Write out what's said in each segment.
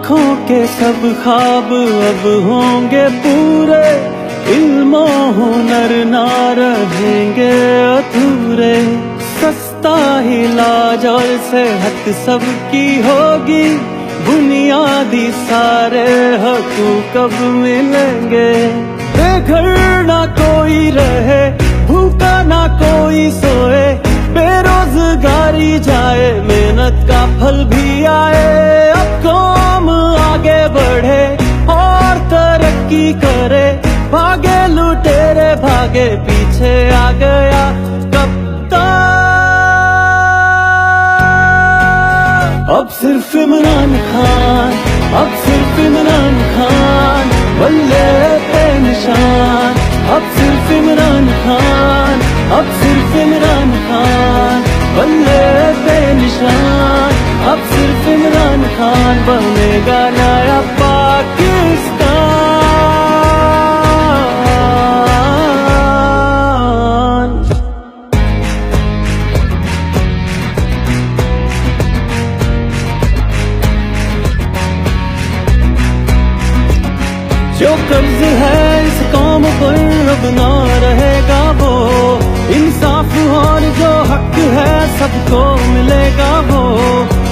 आँखों के सब ख्वाब अब होंगे पूरे, इल्मो हुनर ना रहेंगे अधूरे। सस्ता इलाज और सेहत सबकी होगी, बुनियादी सारे हकूक़ अब मिलेंगे। बेघर ना कोई रहे, भूखा ना कोई सोए, बेरोजगारी जाए, मेहनत का फल भी आए। अब कौम आगे बढ़े और तरक्की करे, भागे लुटेरे भागे पीछे आ गया कप्तान। अब सिर्फ इमरान खान, अब सिर्फ इमरान खान, बल्ले पे निशान। अब सिर्फ इमरान खान, अब सिर्फ इमरान खान, बल्ले पे निशान। अब सिर्फ इमरान खान बनेगा नया पाकिस्तान। जो कर्ज है इस कौम पर अब ना रहेगा वो, इंसाफ और जो हक है सबको मिलेगा वो।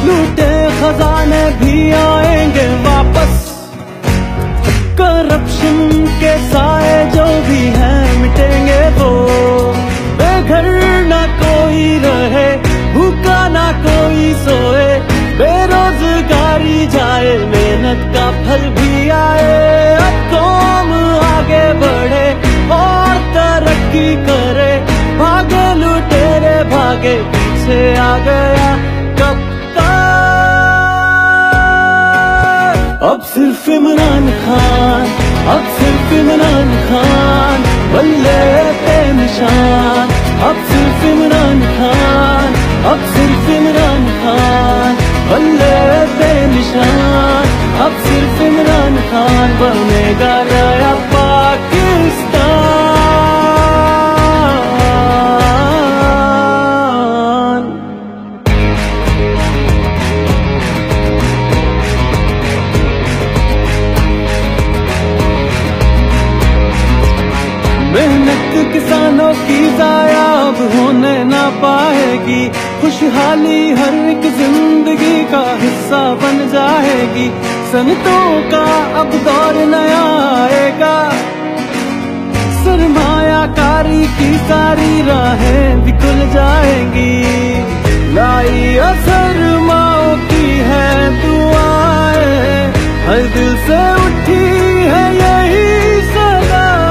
लूटे खजाने भी आएंगे वापस, करप्शन के साए जो भी हैं मिटेंगे वो। बेघर ना कोई रहे, भूखा ना कोई सोए, बेरोजगारी जाए, मेहनत का फल भी आए। अब कौम आगे बढ़े और तरक्की करे, भागे लुटेरे भागे पीछे आ गया कप्तान। अब सिर्फ इमरान खान, अब सिर्फ इमरान खान, बल्ले पे निशान। अब सिर्फ इमरान खान, अब सिर्फ इमरान खान, बल्ले पे निशान। अब सिर्फ इमरान खान बनेगा नया पाकिस्तान। मेहनत किसानों की जाया अब होने ना पाएगी, खुशहाली हर एक जिंदगी का हिस्सा बन जाएगी। सनतों का अब दौर नया आएगा, सरमायाकारी की सारी राहें भी खुल जाएंगी। लाई असर माओ की है दुआएं, हर दिल से उठी है यही सदाएं।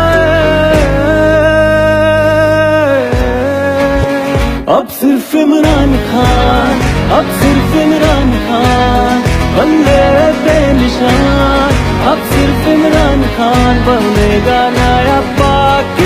अब सिर्फ इमरान खान, अब सिर्फ इमरान खान, बल्ले पे निशान। अब सिर्फ इमरान खान बनेगा नया पाकिस्तान।